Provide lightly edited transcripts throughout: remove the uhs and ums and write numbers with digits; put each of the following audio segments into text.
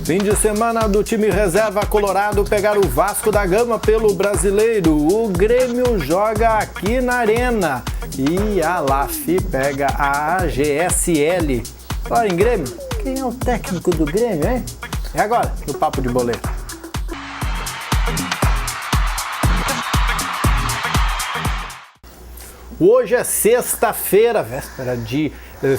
Fim de semana do time reserva colorado pegar o Vasco da Gama pelo Brasileiro. O Grêmio joga aqui na Arena e a LAF pega a AGSL. Olha, em Grêmio, quem é o técnico do Grêmio, hein? É agora, no Papo de Boleiro. Hoje é sexta-feira, véspera de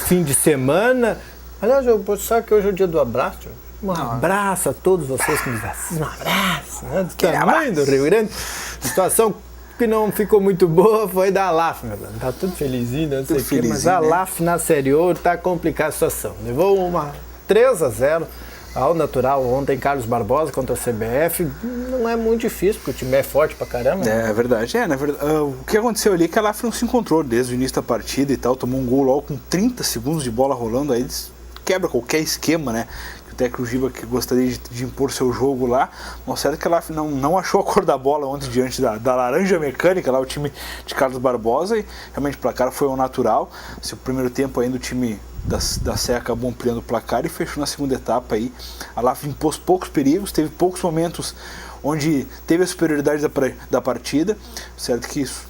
fim de semana. Aliás, eu posso saber que hoje é o dia do abraço. Um abraço a todos vocês que nos assistem. Um abraço, né? Do tamanho do Rio Grande. Situação que não ficou muito boa foi da LAF, meu Deus. Tá tudo felizinho, não sei o quê, mas a LAF na Série Ouro tá complicada a situação. Levou uma 3-0 ao natural ontem, Carlos Barbosa contra a CBF. Não é muito difícil, porque o time é forte pra caramba. É verdade. Na verdade, o que aconteceu ali é que a LAF não se encontrou desde o início da partida e tal, tomou um gol logo com 30 segundos de bola rolando, aí quebra qualquer esquema, né? Que o técnico Giba que gostaria de impor seu jogo lá. Mas certo que a LAF não achou a cor da bola ontem diante da laranja mecânica, lá o time de Carlos Barbosa, e realmente o placar foi ao natural. O primeiro tempo ainda o time da Sé acabou ampliando o placar e fechou na segunda etapa aí. A LAF impôs poucos perigos, teve poucos momentos onde teve a superioridade da partida, certo que isso,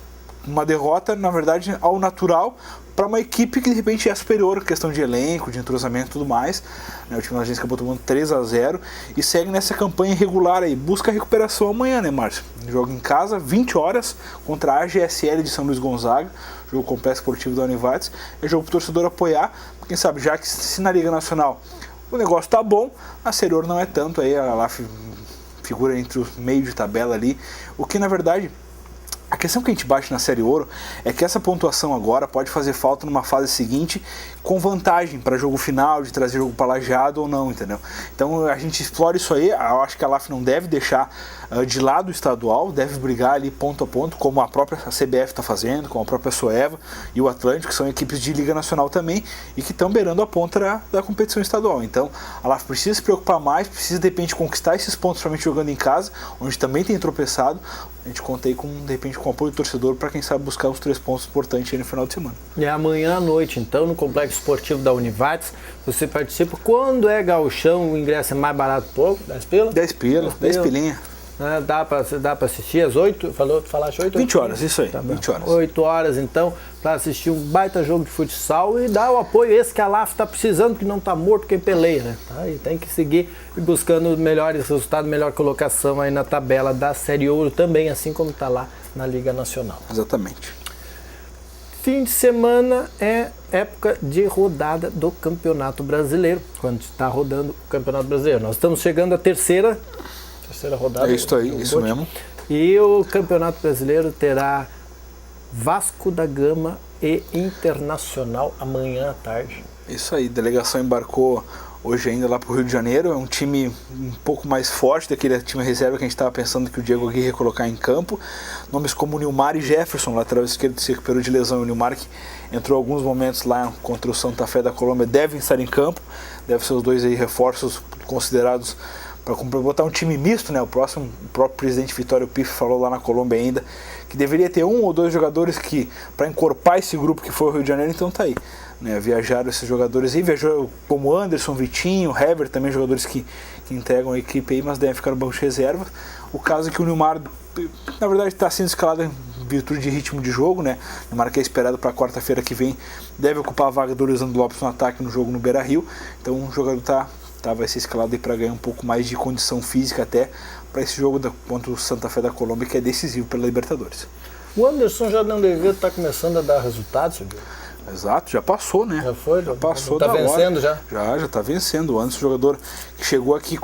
uma derrota, na verdade, ao natural, para uma equipe que de repente é superior, questão de elenco, de entrosamento e tudo mais, né? O time da agência acabou tomando 3-0 e segue nessa campanha irregular aí, busca a recuperação amanhã, né, Márcio? Jogo em casa, 20 horas, contra a AGSL de São Luís Gonzaga, jogo complexo esportivo da Univates, é jogo para o torcedor apoiar, quem sabe, já que se na Liga Nacional o negócio tá bom, a Série Ouro não é tanto, aí a LAF figura entre o meio de tabela ali, o que na verdade... A questão que a gente bate na Série Ouro é que essa pontuação agora pode fazer falta numa fase seguinte com vantagem para jogo final, de trazer jogo para Lajeado ou não, entendeu? Então a gente explora isso aí, eu acho que a LAF não deve deixar de lado o estadual, deve brigar ali ponto a ponto, como a própria CBF está fazendo, como a própria Soeva e o Atlântico, que são equipes de Liga Nacional também e que estão beirando a ponta da competição estadual. Então a LAF precisa se preocupar mais, precisa de repente conquistar esses pontos, somente jogando em casa, onde também tem tropeçado. A gente conta aí de repente com o apoio do torcedor para quem sabe buscar os 3 pontos importantes aí no final de semana. E amanhã à noite, então, no Complexo Esportivo da Univates, você participa. Quando é gauchão, o ingresso é mais barato pouco? 10 pila? 10 pilinha. Dá para assistir às 8? Falaste 8? 20 horas, isso aí, tá 20 horas. 8 horas, então, para assistir um baita jogo de futsal e dar o apoio esse que a LAF está precisando, que não está morto quem peleia, né? Tá? E tem que seguir buscando melhores resultados, melhor colocação aí na tabela da Série Ouro também, assim como está lá na Liga Nacional. Exatamente. Fim de semana é época de rodada do Campeonato Brasileiro, quando está rodando o Campeonato Brasileiro. Nós estamos chegando à terceira rodada. É isso aí, isso mesmo. E o Campeonato Brasileiro terá Vasco da Gama e Internacional amanhã à tarde. Isso aí, a delegação embarcou hoje ainda lá para o Rio de Janeiro, é um time um pouco mais forte daquele time reserva que a gente estava pensando que o Diego Aguirre ia colocar em campo. Nomes como Nilmar e Jefferson, lateral esquerdo, se recuperou de lesão. O Nilmar, que entrou alguns momentos lá contra o Santa Fé da Colômbia, devem estar em campo, devem ser os dois aí reforços considerados para botar um time misto, né? O próprio presidente Vitório Pif falou lá na Colômbia ainda que deveria ter 1 ou 2 jogadores que para encorpar esse grupo que foi o Rio de Janeiro, então tá aí, né? Viajaram esses jogadores aí, viajou como Anderson, Vitinho, Hever, também jogadores que entregam a equipe aí, mas devem ficar no banco de reserva. O caso é que o Nilmar, na verdade, está sendo escalado em virtude de ritmo de jogo, né? O Nilmar, que é esperado para quarta-feira que vem, deve ocupar a vaga do Lisandro Lopes no ataque no jogo no Beira-Rio, então o jogador vai ser escalado aí para ganhar um pouco mais de condição física até para esse jogo contra o Santa Fé da Colômbia, que é decisivo pela Libertadores. O Anderson já não devia estar começando a dar resultados, Silvio? Exato, já passou, né? Já foi? Já passou da hora. Tá vencendo já? Já está vencendo. O Anderson, jogador que chegou aqui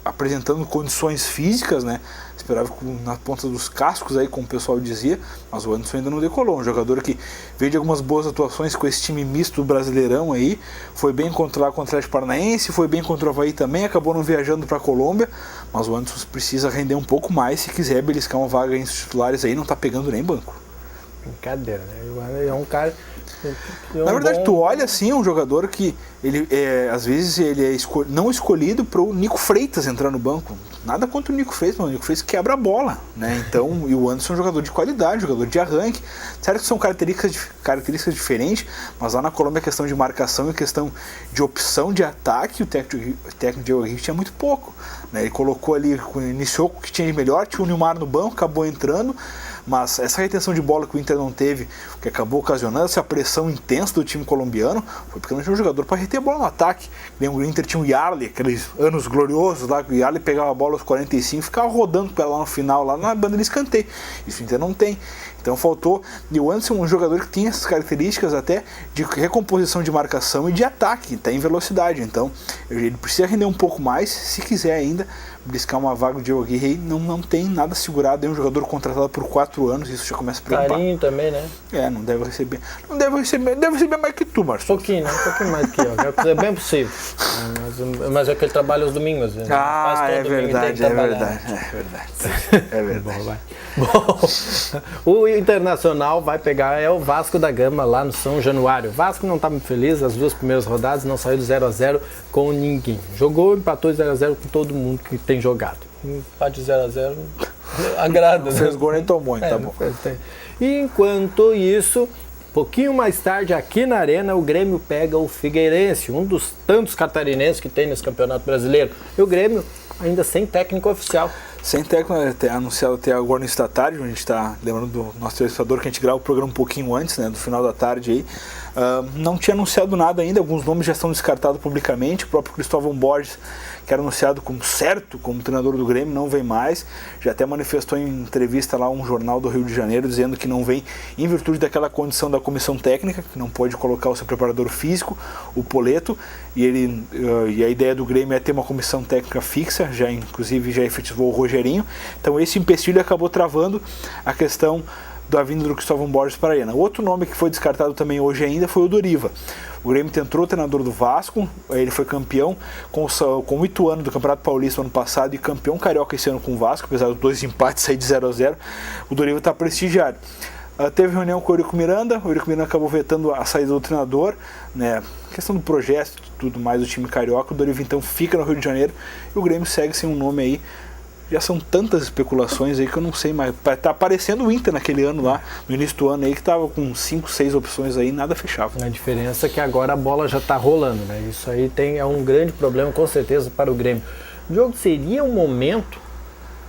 apresentando condições físicas, né? Esperava na ponta dos cascos aí, como o pessoal dizia, mas o Anderson ainda não decolou. Um jogador que veio de algumas boas atuações com esse time misto Brasileirão aí, foi bem contra o Atlético Paranaense, foi bem contra o Avaí também, acabou não viajando para a Colômbia, mas o Anderson precisa render um pouco mais se quiser beliscar uma vaga entre os titulares aí, não tá pegando nem banco. Brincadeira, né? É um cara Na verdade, tu olha assim, um jogador que ele às vezes ele é não escolhido para o Nico Freitas entrar no banco. Nada contra o Nico Freitas, mas o Nico Freitas quebra a bola, né? Então, e o Anderson é um jogador de qualidade, jogador de arranque. Certo que são características diferentes, mas lá na Colômbia a questão de marcação e questão de opção de ataque, o técnico Diego Henrique tinha muito pouco, né? Ele colocou ali, iniciou com o que tinha de melhor, tinha o Neymar no banco, acabou entrando. Mas essa retenção de bola que o Inter não teve, que acabou ocasionando essa pressão intensa do time colombiano, foi porque não tinha um jogador para reter a bola no ataque. O Inter tinha o Yarley, aqueles anos gloriosos lá, que o Yarley pegava a bola aos 45 e ficava rodando com ela lá no final, lá na banda de escanteio. Isso o Inter não tem. Então faltou, e o Anderson é um jogador que tem essas características até de recomposição de marcação e de ataque, está em velocidade. Então ele precisa render um pouco mais, se quiser ainda buscar uma vaga. O Diego Aguirre não tem nada segurado, é um jogador contratado por 4 anos, isso já começa a preocupar. Carinho também, né? Deve receber mais que tu, Marcos. Pouquinho, né? Um pouquinho mais do que eu. É bem possível. Mas é que ele trabalha os domingos. Né? É verdade. Bom, o Internacional vai pegar o Vasco da Gama lá no São Januário. O Vasco não está muito feliz, as 2 primeiras rodadas não saiu do 0-0 com ninguém. Jogou, empatou 0-0 com todo mundo que tem jogado. Empate 0-0 agrada. Não fez gol nem tomou, tá bom. E enquanto isso, pouquinho mais tarde aqui na Arena, o Grêmio pega o Figueirense, um dos tantos catarinenses que tem nesse Campeonato Brasileiro. E o Grêmio ainda sem técnico oficial. Sem técnico, anunciado até agora no início da tarde, a gente está lembrando do nosso telespectador que a gente grava o programa um pouquinho antes, né, do final da tarde aí. Não tinha anunciado nada ainda, alguns nomes já estão descartados publicamente. O próprio Cristóvão Borges, que era anunciado como certo como treinador do Grêmio, não vem mais. Já até manifestou em entrevista lá a um jornal do Rio de Janeiro, dizendo que não vem em virtude daquela condição da comissão técnica, que não pode colocar o seu preparador físico, o Poleto, e a ideia do Grêmio é ter uma comissão técnica fixa, inclusive já efetivou o Rogerinho. Então esse empecilho acabou travando a questão da vinda do Cristóvão Borges para a Arena. Outro nome que foi descartado também hoje ainda foi o Doriva. O Grêmio tentou o treinador do Vasco, ele foi campeão com o Ituano do Campeonato Paulista ano passado e campeão carioca esse ano com o Vasco, apesar dos 2 empates sair de 0-0, o Doriva está prestigiado. Teve reunião com o Eurico Miranda acabou vetando a saída do treinador, né? Questão do projeto e tudo mais do time carioca. O Doriva então fica no Rio de Janeiro e o Grêmio segue sem um nome aí. Já são tantas especulações aí que eu não sei mais. Tá aparecendo o Inter naquele ano lá, no início do ano aí, que tava com 5, 6 opções aí, nada fechava. A diferença é que agora a bola já tá rolando, né? Isso aí é um grande problema, com certeza, para o Grêmio. O jogo seria um momento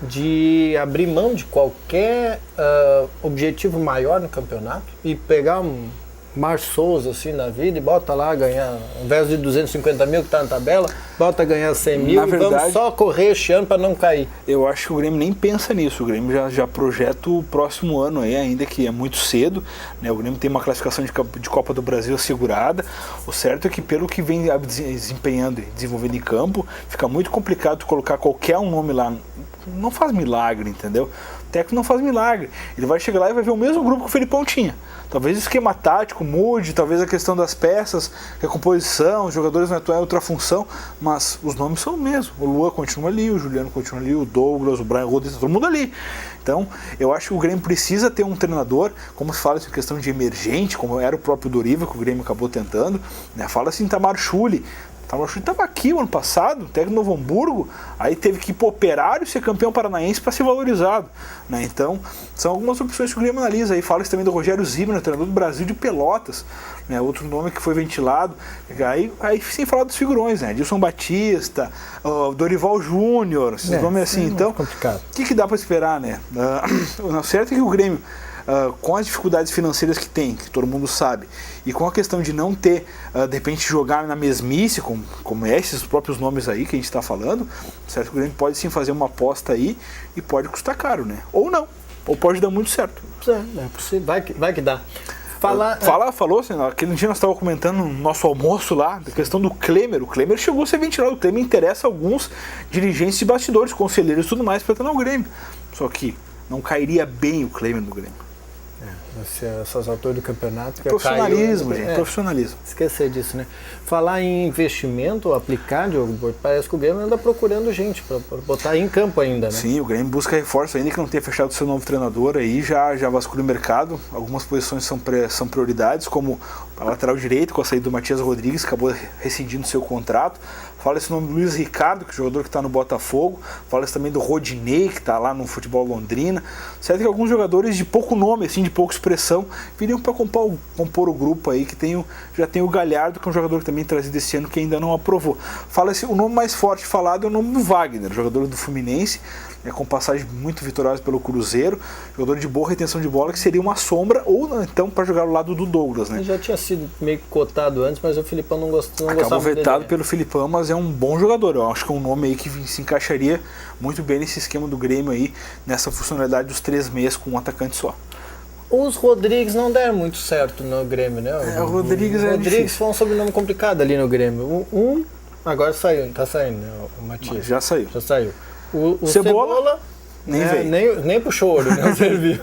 de abrir mão de qualquer objetivo maior no campeonato e pegar um Márcio Souza assim na vida e bota lá ganhar, ao invés de 250 mil que está na tabela, bota ganhar 100 mil. Na verdade, vamos só correr este ano para não cair. Eu acho que o Grêmio nem pensa nisso, o Grêmio já projeta o próximo ano aí, ainda que é muito cedo, né? O Grêmio tem uma classificação de Copa do Brasil assegurada. O certo é que pelo que vem desempenhando e desenvolvendo em campo, fica muito complicado colocar qualquer um nome lá. Não faz milagre, entendeu? O técnico não faz milagre. Ele vai chegar lá e vai ver o mesmo grupo que o Felipão tinha. Talvez o esquema tático mude, talvez a questão das peças, a composição, os jogadores não atuam em outra função, mas os nomes são os mesmos. O Luan continua ali, o Juliano continua ali, o Douglas, o Brian Rodrigues, todo mundo ali. Então, eu acho que o Grêmio precisa ter um treinador, como se fala em questão de emergente, como era o próprio Doriva, que o Grêmio acabou tentando, né? Fala-se em Tamar Schulli. O Chute estava aqui o ano passado, técnico do Novo Hamburgo, aí teve que ir para o Operário ser campeão paranaense para ser valorizado, né? Então, são algumas opções que o Grêmio analisa. Aí fala-se também do Rogério Zimmer, treinador do Brasil de Pelotas, né? Outro nome que foi ventilado. Aí sem falar dos figurões, né? Edilson Batista, Dorival Júnior, esses nomes assim. Então, o que dá para esperar, né? O certo é que o Grêmio, com as dificuldades financeiras que tem, que todo mundo sabe, e com a questão de não ter, de repente, jogar na mesmice, como esses próprios nomes aí que a gente está falando, certo que o Grêmio pode sim fazer uma aposta aí e pode custar caro, né? Ou não, ou pode dar muito certo. É possível, vai que dá. Falou assim, aquele dia nós estávamos comentando no nosso almoço lá, da questão do Klemer. O Klemer chegou a ser ventilado, o Klemer interessa alguns dirigentes de bastidores, conselheiros e tudo mais para estar no Grêmio. Só que não cairia bem o Klemer no Grêmio. essas alturas do campeonato. Que Profissionalismo, caiu, gente, profissionalismo. Esquecer disso, né? Falar em investimento, aplicar, Diogo, parece que o Grêmio anda procurando gente para botar em campo ainda, né? Sim, o Grêmio busca reforço ainda que não tenha fechado seu novo treinador aí, já vasculha o mercado. Algumas posições são prioridades, como a lateral direito, com a saída do Matias Rodrigues, que acabou rescindindo seu contrato. Fala-se o nome do Luiz Ricardo, que é o jogador que está no Botafogo. Fala-se também do Rodinei, que está lá no futebol Londrina. Certo que alguns jogadores de pouco nome, assim, de pouca expressão, viriam para compor o grupo aí, que já tem o Galhardo, que é um jogador que também trazido esse ano, que ainda não aprovou. Fala-se, o nome mais forte falado é o nome do Wagner, jogador do Fluminense, com passagem muito vitoriosa pelo Cruzeiro, jogador de boa retenção de bola, que seria uma sombra, ou então para jogar ao lado do Douglas, né? Ele já tinha sido meio cotado antes, mas o Filipão não gostava. Acabou vetado pelo Filipão, mas é um bom jogador. Eu acho que é um nome aí que se encaixaria muito bem nesse esquema do Grêmio aí, nessa funcionalidade dos 3 meias com um atacante só. Os Rodrigues não deram muito certo no Grêmio, né? O Rodrigues foi um sobrenome complicado ali no Grêmio. Agora saiu, tá saindo, né? O Matias. Mas já saiu. O Cebola nem veio. Nem pro choro, não serviu.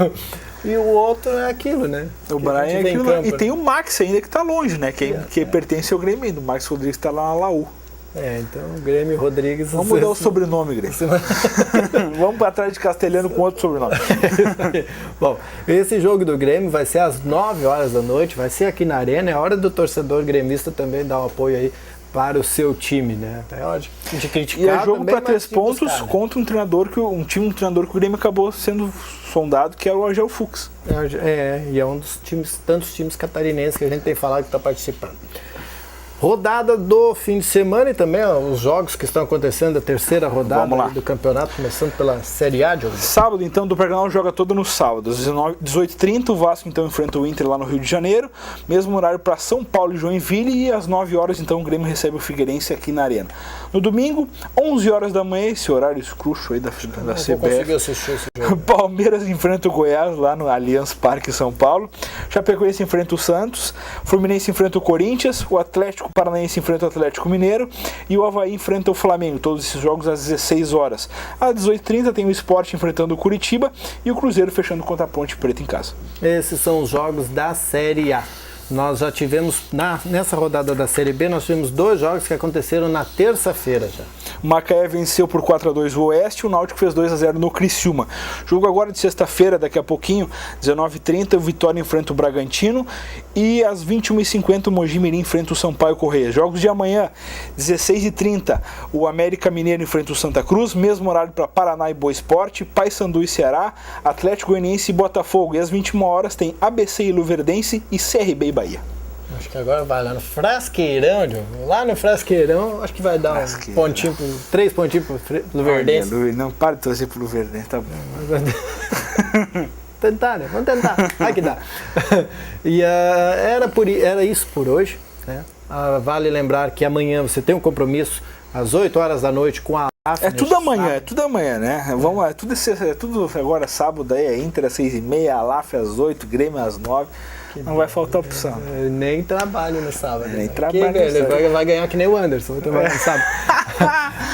E o outro é aquilo, né? O Brian é aquilo. Campo, e tem o Max ainda que tá longe, né? Que pertence ao Grêmio ainda. O Max Rodrigues tá lá na Laú. Então o Grêmio Rodrigues... Vamos mudar o sobrenome, Grêmio. Vamos para trás de Castelhano com outro sobrenome. Bom, esse jogo do Grêmio vai ser às 9 horas da noite, vai ser aqui na Arena. É hora do torcedor gremista também dar um apoio aí para o seu time, né? É hora de criticar. E é jogo para 3 pontos buscar, né? Contra um treinador que um treinador que o Grêmio acabou sendo sondado, que é o Argel Fux. E é um dos tantos times catarinenses que a gente tem falado que está participando. Rodada do fim de semana e também os jogos que estão acontecendo, a terceira rodada do campeonato, começando pela Série A, Diogo. Sábado, então, do Grenal joga todo no sábado. Às 18h30, o Vasco, então, enfrenta o Inter lá no Rio de Janeiro. Mesmo horário para São Paulo e Joinville. E às 9 horas, então, o Grêmio recebe o Figueirense aqui na Arena. No domingo, 11 horas da manhã, esse horário escruxo aí da CBF. Não vou conseguir assistir esse jogo. Palmeiras enfrenta o Goiás lá no Allianz Parque, São Paulo. Chapecoense enfrenta o Santos. Fluminense enfrenta o Corinthians. O Atlético Paranaense enfrenta o Atlético Mineiro e o Avaí enfrenta o Flamengo. Todos esses jogos às 16 horas. Às 18h30 tem o Sport enfrentando o Curitiba e o Cruzeiro fechando contra a Ponte Preta em casa. Esses são os jogos da Série A. Nós já tivemos, nessa rodada da Série B, nós tivemos 2 jogos que aconteceram na terça-feira já. O Macaé venceu por 4-2 o Oeste, o Náutico fez 2-0 no Criciúma. Jogo agora de sexta-feira, daqui a pouquinho, 19h30, o Vitória enfrenta o Bragantino e às 21h50 o Mogi Mirim enfrenta o Sampaio Corrêa. Jogos de amanhã, 16h30, o América Mineiro enfrenta o Santa Cruz, mesmo horário para Paraná e Boa Esporte, Paysandu e Ceará, Atlético Goianiense e Botafogo. E às 21 horas tem ABC e Luverdense e CRB e Bahia. Acho que agora vai lá no Frasqueirão, Diogo. Lá no Frasqueirão, acho que vai dar 3 pontinhos pro Luverdense. Não, para de torcer pro Luverdense, tá bom. Tentar, né? Vamos tentar. Vai que dá. E era isso por hoje, né? Vale lembrar que amanhã você tem um compromisso às 8 horas da noite com a AF. É tudo amanhã, né? Vamos lá, tudo agora sábado aí, é Inter às 6h30, a LAF às 8, Grêmio às 9. Não vai faltar opção. Nem trabalho no sábado. Nem trabalho no sábado. Ele vai ganhar que nem o Anderson, vai trabalhar no sábado.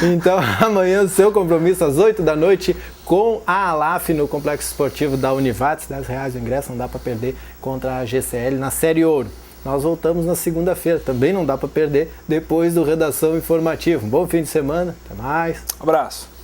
Então, amanhã o seu compromisso às 8 da noite com a ALAF no Complexo Esportivo da Univates, R$10 o ingresso, não dá para perder contra a GCL na Série Ouro. Nós voltamos na segunda-feira, também não dá para perder, depois do Redação Informativa. Um bom fim de semana, até mais. Abraço.